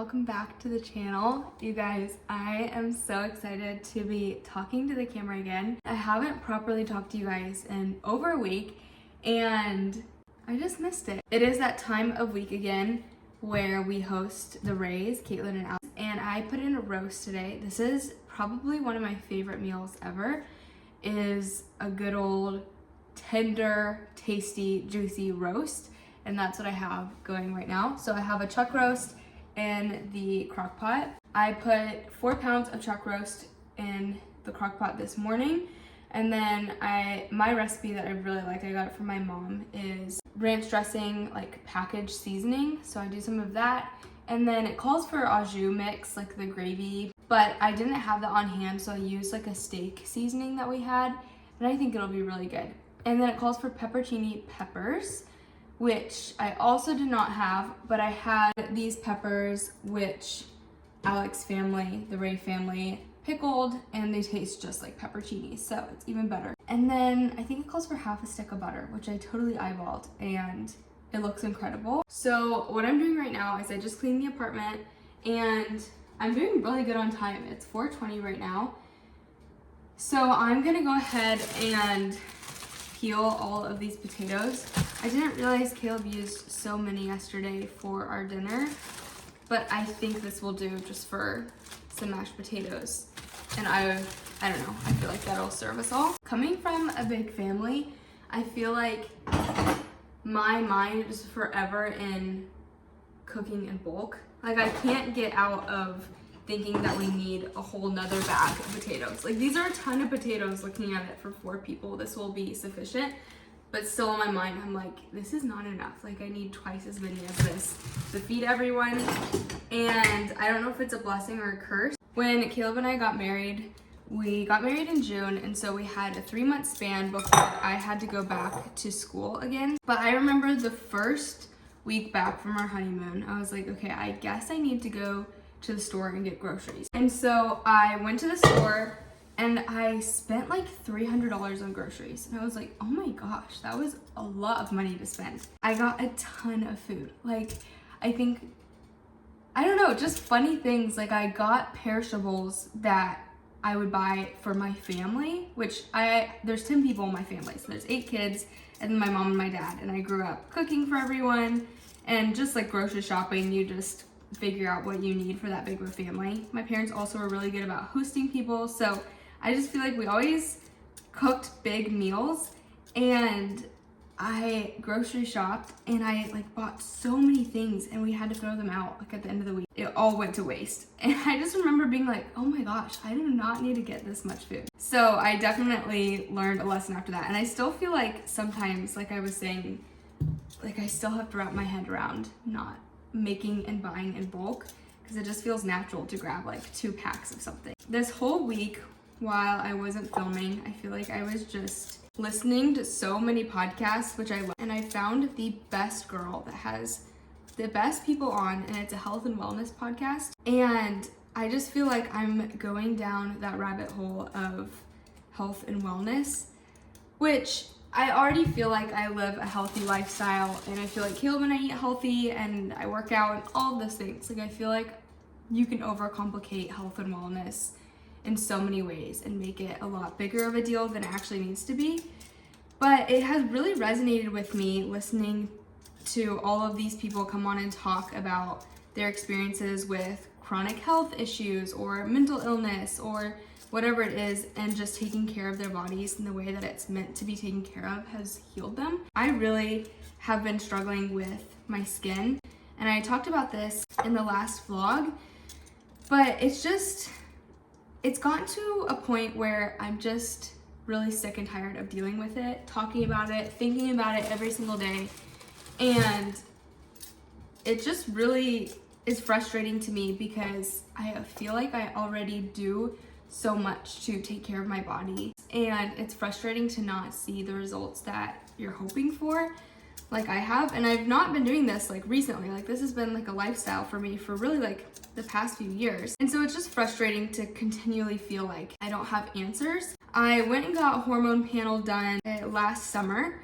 welcome back to the channel. You guys, I am so excited to be talking to the camera again. I haven't properly talked to you guys in over a week and I just missed it. It is that time of week again where we host the Rays, Caitlin and Alex, and I put in a roast today. This is probably one of my favorite meals ever. It is a good old tender, tasty, juicy roast. And that's what I have going right now. So I have a chuck roast in the crock pot. I put 4 pounds of chuck roast in the crock pot this morning. And then my recipe that I really like, I got it from my mom, is ranch dressing, like packaged seasoning. So I do some of that. And then it calls for au jus mix, like the gravy. But I didn't have that on hand, so I used like a steak seasoning that we had. And I think it'll be really good. And then it calls for pepperoni peppers, which I also did not have, but I had these peppers, which Alex family, the Ray family, pickled, and they taste just like pepperoncinis, so it's even better. And then I think it calls for half a stick of butter, which I totally eyeballed, and it looks incredible. So what I'm doing right now is I just cleaned the apartment, and I'm doing really good on time. It's 4:20 right now. So I'm gonna go ahead and peel all of these potatoes. I didn't realize Caleb used so many yesterday for our dinner, but I think this will do just for some mashed potatoes. And I don't know, I feel like that'll serve us all. Coming from a big family, I feel like my mind is forever in cooking in bulk. Like I can't get out of thinking that we need a whole nother bag of potatoes. Like these are a ton of potatoes. Looking at it for 4 people, this will be sufficient. But still in my mind, I'm like, this is not enough. Like I need twice as many of this to feed everyone. And I don't know if it's a blessing or a curse. When Caleb and I got married, we got married in June. And so we had a 3-month span before I had to go back to school again. But I remember the first week back from our honeymoon, I was like, okay, I guess I need to go to the store and get groceries. And so I went to the store and I spent like $300 on groceries. And I was like, oh my gosh, that was a lot of money to spend. I got a ton of food. Like, I don't know, just funny things. Like I got perishables that I would buy for my family, which there's 10 people in my family. So there's 8 kids and then my mom and my dad. And I grew up cooking for everyone, and just like grocery shopping, you just figure out what you need for that big of a family. My parents also were really good about hosting people, so I just feel like we always cooked big meals, and I grocery shopped and I like bought so many things and we had to throw them out like at the end of the week. It all went to waste. And I just remember being like, oh my gosh, I do not need to get this much food. So I definitely learned a lesson after that. And I still feel like sometimes, like I was saying, like I still have to wrap my head around not making and buying in bulk, because it just feels natural to grab like 2 packs of something. This whole week while I wasn't filming, I feel like I was just listening to so many podcasts, which I love, and I found the best girl that has the best people on, and it's a health and wellness podcast. And I just feel like I'm going down that rabbit hole of health and wellness, which I already feel like I live a healthy lifestyle, and I feel like Caleb and I eat healthy and I work out and all of those things. Like I feel like you can overcomplicate health and wellness in so many ways and make it a lot bigger of a deal than it actually needs to be. But it has really resonated with me listening to all of these people come on and talk about their experiences with chronic health issues or mental illness or whatever it is, and just taking care of their bodies in the way that it's meant to be taken care of has healed them. I really have been struggling with my skin, and I talked about this in the last vlog, but it's gotten to a point where I'm just really sick and tired of dealing with it, talking about it, thinking about it every single day, and it just really is frustrating to me because I feel like I already do so much to take care of my body, and it's frustrating to not see the results that you're hoping for like I have. And I've not been doing this like recently. Like this has been like a lifestyle for me for really like the past few years, and so it's just frustrating to continually feel like I don't have answers. I went and got a hormone panel done last summer,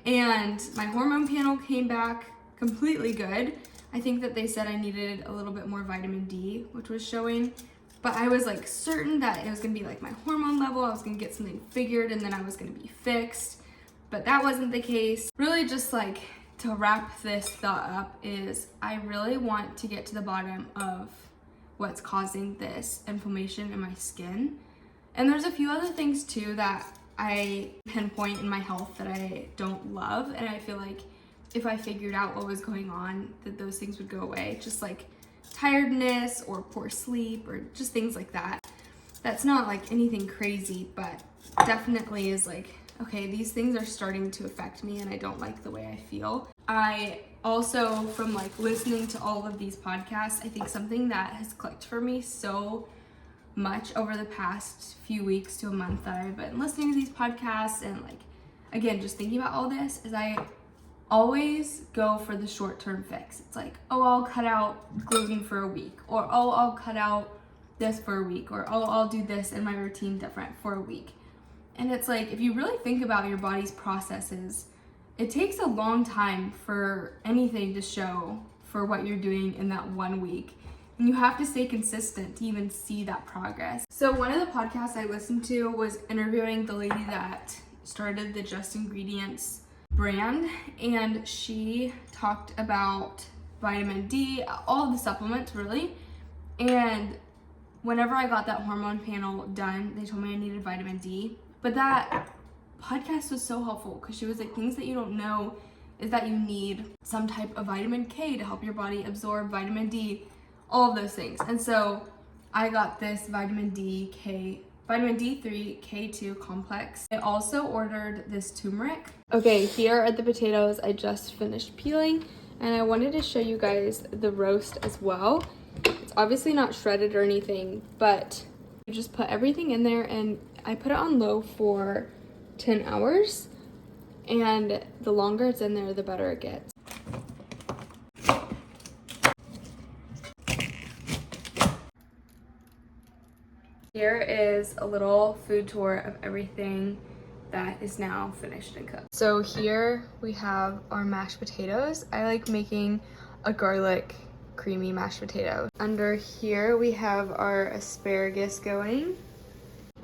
and my hormone panel came back completely good. I think that they said I needed a little bit more vitamin D, which was showing. But I was like certain that it was gonna be like my hormone level. I was gonna get something figured and then I was gonna be fixed. But that wasn't the case. Really just like to wrap this thought up is I really want to get to the bottom of what's causing this inflammation in my skin. And there's a few other things too that I pinpoint in my health that I don't love. And I feel like if I figured out what was going on, that those things would go away. Just like tiredness or poor sleep or just things like that. That's not like anything crazy, but definitely is like, okay, these things are starting to affect me and I don't like the way I feel. I also, from like listening to all of these podcasts, I think something that has clicked for me so much over the past few weeks to a month that I've been listening to these podcasts and like, again, just thinking about all this is I always go for the short-term fix. It's like, oh, I'll cut out gluten for a week, or oh, I'll cut out this for a week, or oh, I'll do this in my routine different for a week. And it's like, if you really think about your body's processes, it takes a long time for anything to show for what you're doing in that 1 week. And you have to stay consistent to even see that progress. So one of the podcasts I listened to was interviewing the lady that started the Just Ingredients brand, and she talked about vitamin D, all of the supplements really. And whenever I got that hormone panel done, they told me I needed vitamin D. But that podcast was so helpful because she was like, things that you don't know is that you need some type of vitamin K to help your body absorb vitamin D, all of those things. And so I got this vitamin D3 K2 complex. I also ordered this turmeric. Okay, here are the potatoes I just finished peeling, and I wanted to show you guys the roast as well. It's obviously not shredded or anything, but you just put everything in there, and I put it on low for 10 hours, and the longer it's in there, the better it gets. Here is a little food tour of everything that is now finished and cooked. So here we have our mashed potatoes. I like making a garlic creamy mashed potato. Under here we have our asparagus going.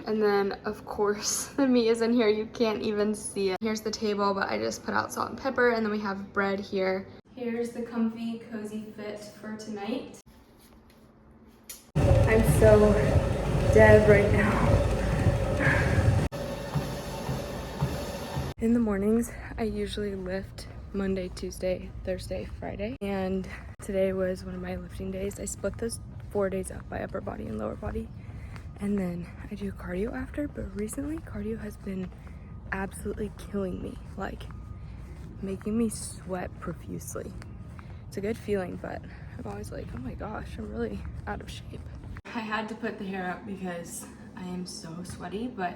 And then of course the meat is in here, you can't even see it. Here's the table, but I just put out salt and pepper, and then we have bread here. Here's the comfy, cozy fit for tonight. I'm so dead right now. In the mornings, I usually lift Monday, Tuesday, Thursday, Friday, and today was one of my lifting days. I split those 4 days up by upper body and lower body, and then I do cardio after, but recently cardio has been absolutely killing me, like making me sweat profusely. It's a good feeling, but I'm always like, oh my gosh, I'm really out of shape. I had to put the hair up because I am so sweaty, but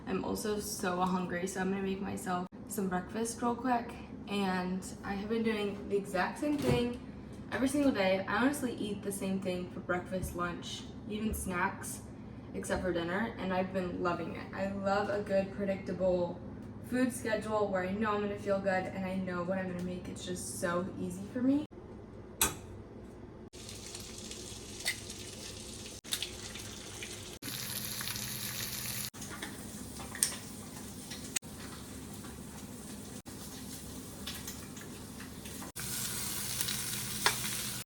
I'm also so hungry, so I'm gonna make myself some breakfast real quick. And I have been doing the exact same thing every single day. I honestly eat the same thing for breakfast, lunch, even snacks, except for dinner, and I've been loving it. I love a good, predictable food schedule where I know I'm gonna feel good and I know what I'm gonna make. It's just so easy for me.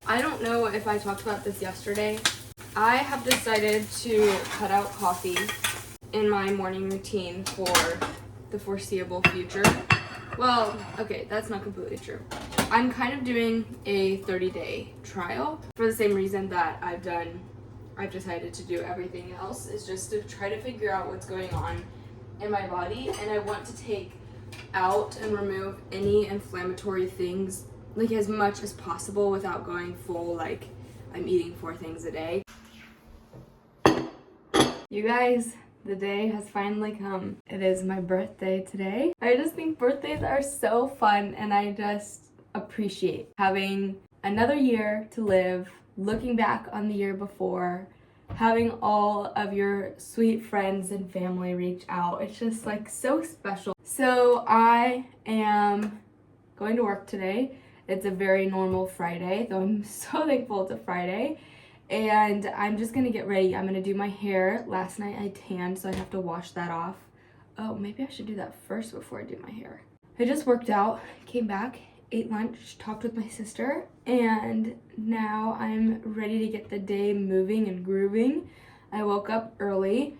I don't know if I talked about this yesterday. I have decided to cut out coffee in my morning routine for the foreseeable future. Well, okay, that's not completely true. I'm kind of doing a 30-day trial for the same reason that I've decided to do everything else, is just to try to figure out what's going on in my body, and I want to take out and remove any inflammatory things like as much as possible without going full like I'm eating 4 things a day. You guys, the day has finally come. It is my birthday today. I just think birthdays are so fun, and I just appreciate having another year to live, looking back on the year before, having all of your sweet friends and family reach out. It's just like so special. So I am going to work today. It's a very normal Friday, though I'm so thankful it's a Friday. And I'm just gonna get ready. I'm gonna do my hair. Last night I tanned, so I have to wash that off. Oh, maybe I should do that first before I do my hair. I just worked out, came back, ate lunch, talked with my sister, and now I'm ready to get the day moving and grooving. I woke up early,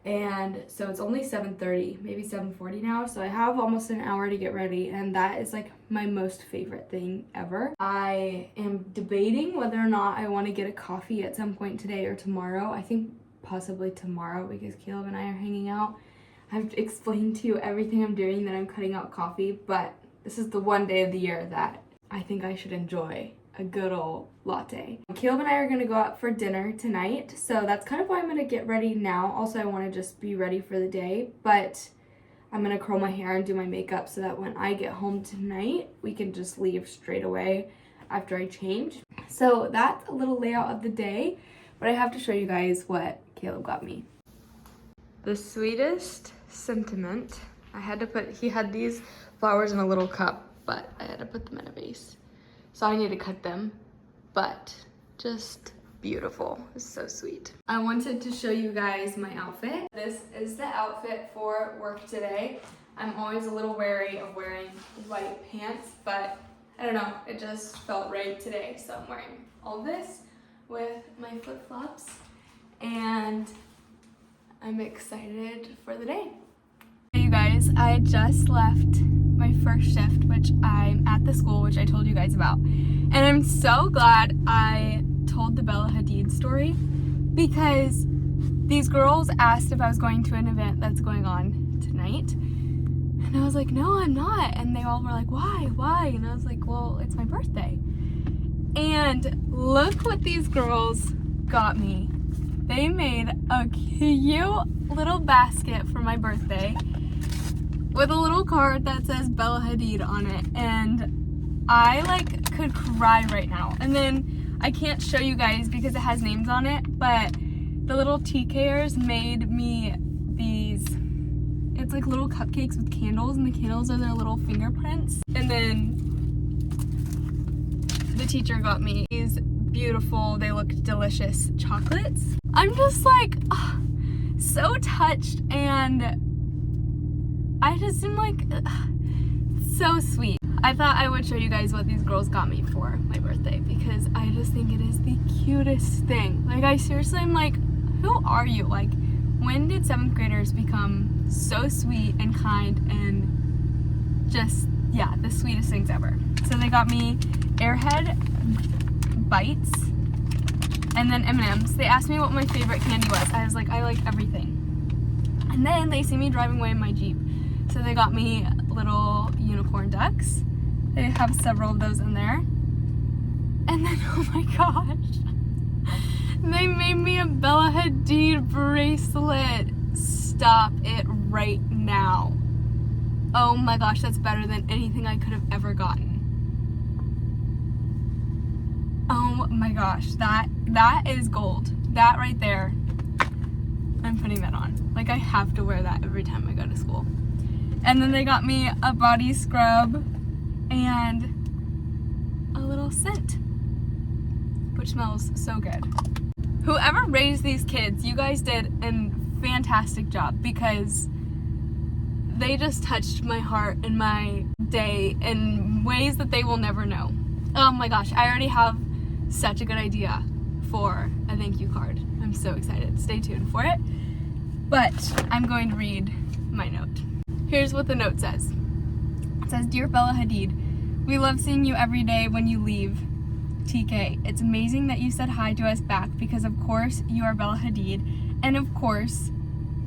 and so it's only 7:30, maybe 7:40 now, so I have almost an hour to get ready, and that is like my most favorite thing ever. I am debating whether or not I want to get a coffee at some point today or tomorrow. I think possibly tomorrow because Caleb and I are hanging out. I've explained to you everything I'm doing, that I'm cutting out coffee, but this is the one day of the year that I think I should enjoy a good old latte. Caleb and I are gonna go out for dinner tonight, so that's kind of why I'm gonna get ready now. Also, I wanna just be ready for the day, but I'm gonna curl my hair and do my makeup so that when I get home tonight, we can just leave straight away after I change. So that's a little layout of the day, but I have to show you guys what Caleb got me. The sweetest sentiment. He had these flowers in a little cup, but I had to put them in a vase. So I need to cut them, but just beautiful. It's so sweet. I wanted to show you guys my outfit. This is the outfit for work today. I'm always a little wary of wearing white pants, but I don't know, it just felt right today. So I'm wearing all this with my flip-flops, and I'm excited for the day. Hey you guys, I just left my first shift, which I'm at the school, which I told you guys about. And I'm so glad I told the Bella Hadid story, because these girls asked if I was going to an event that's going on tonight. And I was like, no, I'm not. And they all were like, why? And I was like, well, it's my birthday. And look what these girls got me. They made a cute little basket for my birthday with a little card that says Bella Hadid on it, and I like could cry right now. And then I can't show you guys because it has names on it, but the little TKers made me these, it's like little cupcakes with candles, and the candles are their little fingerprints. And then the teacher got me these beautiful, they look delicious chocolates. I'm just like so touched, and I just am like so sweet. I thought I would show you guys what these girls got me for my birthday, because I just think it is the cutest thing. Like, I seriously am like, who are you? Like, when did 7th graders become so sweet and kind and just, yeah, the sweetest things ever? So they got me Airhead Bites and then M&M's. They asked me what my favorite candy was. I was like, I like everything. And then they see me driving away in my Jeep, so they got me little unicorn ducks. They have several of those in there. And then, oh my gosh, they made me a Bella Hadid bracelet. Stop it right now. Oh my gosh, that's better than anything I could have ever gotten. Oh my gosh, that is gold. That right there, I'm putting that on. Like, I have to wear that every time I go to school. And then they got me a body scrub and a little scent, which smells so good. Whoever raised these kids, you guys did a fantastic job, because they just touched my heart and my day in ways that they will never know. Oh my gosh, I already have such a good idea for a thank you card. I'm so excited. Stay tuned for it. But I'm going to read my note. Here's what the note says. It says, Dear Bella Hadid, we love seeing you every day when you leave. TK, it's amazing that you said hi to us back, because of course you are Bella Hadid, and of course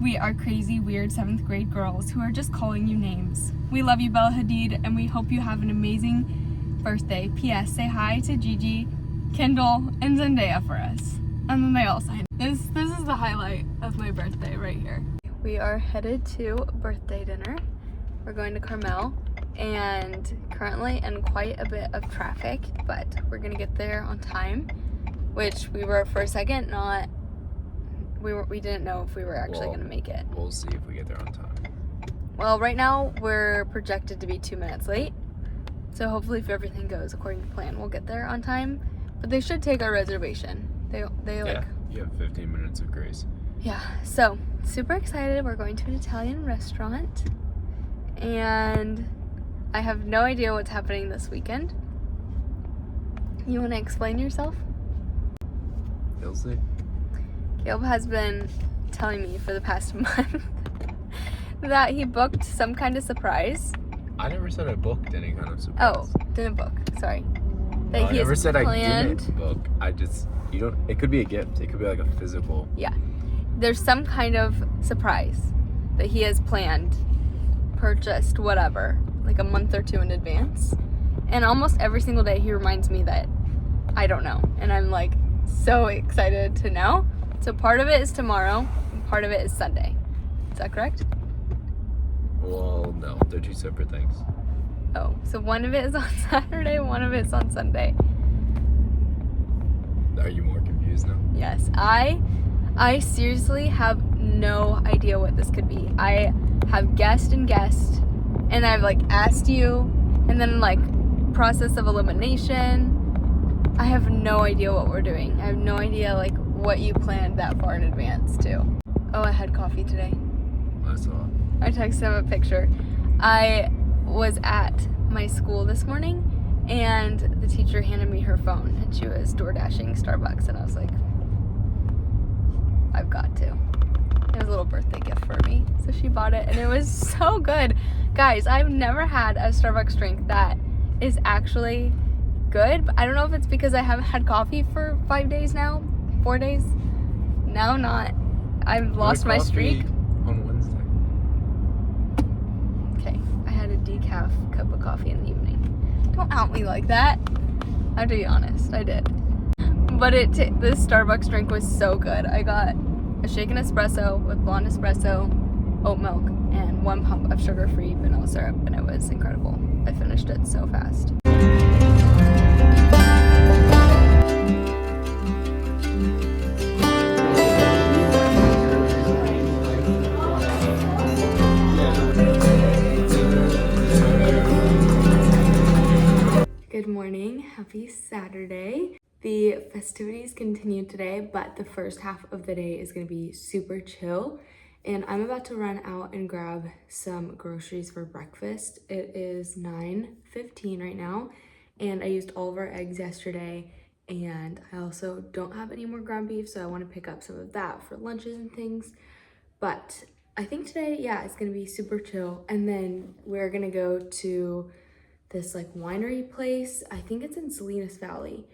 we are crazy, weird 7th grade girls who are just calling you names. We love you, Bella Hadid, and we hope you have an amazing birthday. P.S. Say hi to Gigi, Kendall, and Zendaya for us. And then they all signed. This is the highlight of my birthday right here. We are headed to birthday dinner. We're going to Carmel, and currently in quite a bit of traffic, but we're gonna get there on time, which we were for a second not. We didn't know if we were actually gonna make it. We'll see if we get there on time. Well, right now we're projected to be 2 minutes late, So hopefully if everything goes according to plan, we'll get there on time. But they should take our reservation. They like... you have 15 minutes of grace. Yeah, so super excited. We're going to an Italian restaurant. And I have no idea what's happening this weekend. You want to explain yourself? You'll see. Caleb has been telling me for the past month that he booked some kind of surprise. I never said I booked any kind of surprise. Oh, didn't book. Sorry. No, I never said I planned. didn't book. You don't, it could be a gift. It could be like a physical. Yeah. There's some kind of surprise that he has planned, purchased, whatever, like a month or two in advance. And almost every single day he reminds me that I don't know. And I'm like so excited to know. So part of it is tomorrow, and part of it is Sunday. Is that correct? Well, no, they're two separate things. Oh, so one of it is on Saturday, one of it's on Sunday. Are you more confused now? Yes, I seriously have no idea what this could be. I have guessed, and I've like asked you, and then like process of elimination. I have no idea what we're doing. I have no idea like what you planned that far in advance too. Oh, I had coffee today. I saw. I texted him a picture. I was at my school this morning and the teacher handed me her phone and she was door dashing Starbucks and I was like, I've got to. It was a little birthday gift for me. So she bought it and it was so good. Guys, I've never had a Starbucks drink that is actually good. But I don't know if it's because I haven't had coffee for 5 days now, 4 days. Now not. I've lost my streak. On Wednesday. Okay, I had a decaf cup of coffee in the evening. Don't out me like that. I have to be honest, I did. But this Starbucks drink was so good. I got a shaken espresso with blonde espresso, oat milk, and 1 pump of sugar-free vanilla syrup, and it was incredible. I finished it so fast. Good morning, happy Saturday. The festivities continue today, but the first half of the day is gonna be super chill. And I'm about to run out and grab some groceries for breakfast. It is 9:15 right now, and I used all of our eggs yesterday. And I also don't have any more ground beef, so I wanna pick up some of that for lunches and things. But I think today, yeah, it's gonna be super chill. And then we're gonna go to this like winery place. I think it's in Salinas Valley.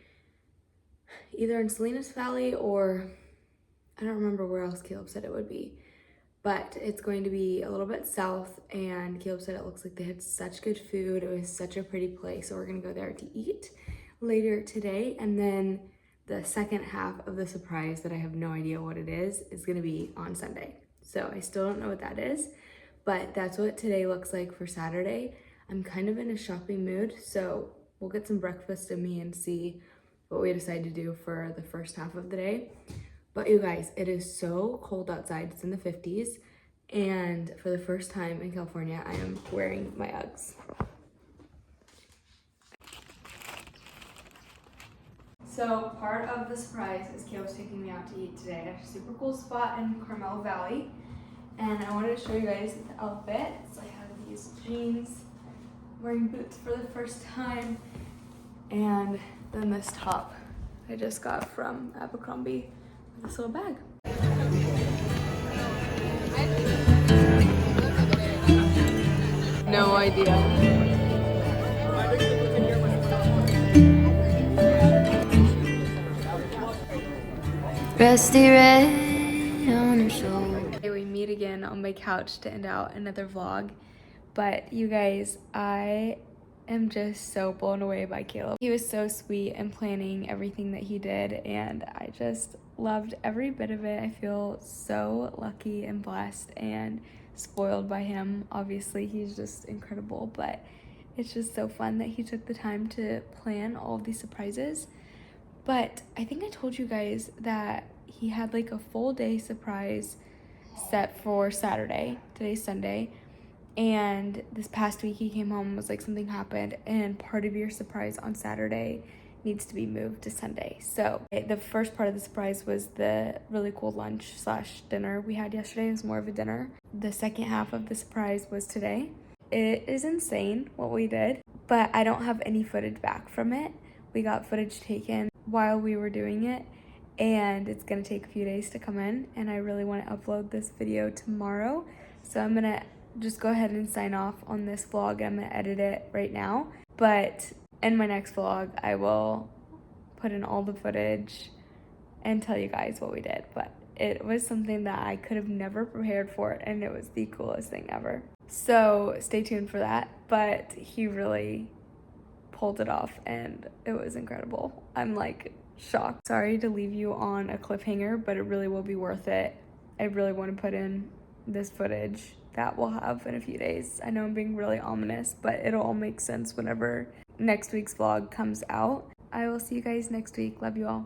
Either in Salinas Valley or I don't remember where else Caleb said it would be. But it's going to be a little bit south and Caleb said it looks like they had such good food. It was such a pretty place. So we're gonna go there to eat later today. And then the second half of the surprise that I have no idea what it is gonna be on Sunday. So I still don't know what that is, but that's what today looks like for Saturday. I'm kind of in a shopping mood, so we'll get some breakfast in me and see what we decide to do for the first half of the day. But you guys, it is so cold outside. It's in the 50s, and for the first time in California, I am wearing my Uggs. So part of the surprise is Caleb's taking me out to eat today at a super cool spot in Carmel Valley. And I wanted to show you guys the outfit. So I have these jeans, wearing boots for the first time, and then this top I just got from Abercrombie with this little bag. No idea. Rusty red on her shoulder. We meet again on my couch to end out another vlog. But you guys, I am just so blown away by Caleb. He was so sweet and planning everything that he did, and I just loved every bit of it. I feel so lucky and blessed and spoiled by him. Obviously, he's just incredible, but it's just so fun that he took the time to plan all of these surprises. But I think I told you guys that he had like a full day surprise set for Saturday. Today's Sunday. And this past week he came home and was like, something happened and part of your surprise on Saturday needs to be moved to Sunday. So the first part of the surprise was the really cool lunch / dinner we had yesterday. It was more of a dinner. The second half of the surprise was today. It is insane what we did, but I don't have any footage back from it. We got footage taken while we were doing it, and it's gonna take a few days to come in, and I really want to upload this video tomorrow. So I'm gonna just go ahead and sign off on this vlog. I'm gonna edit it right now, but in my next vlog I will put in all the footage and tell you guys what we did. But it was something that I could have never prepared for, and it was the coolest thing ever. So stay tuned for that, but he really pulled it off and it was incredible. I'm like shocked. Sorry to leave you on a cliffhanger, but it really will be worth it. I really want to put in this footage that we'll have in a few days. I know I'm being really ominous, but it'll all make sense whenever next week's vlog comes out. I will see you guys next week. Love you all.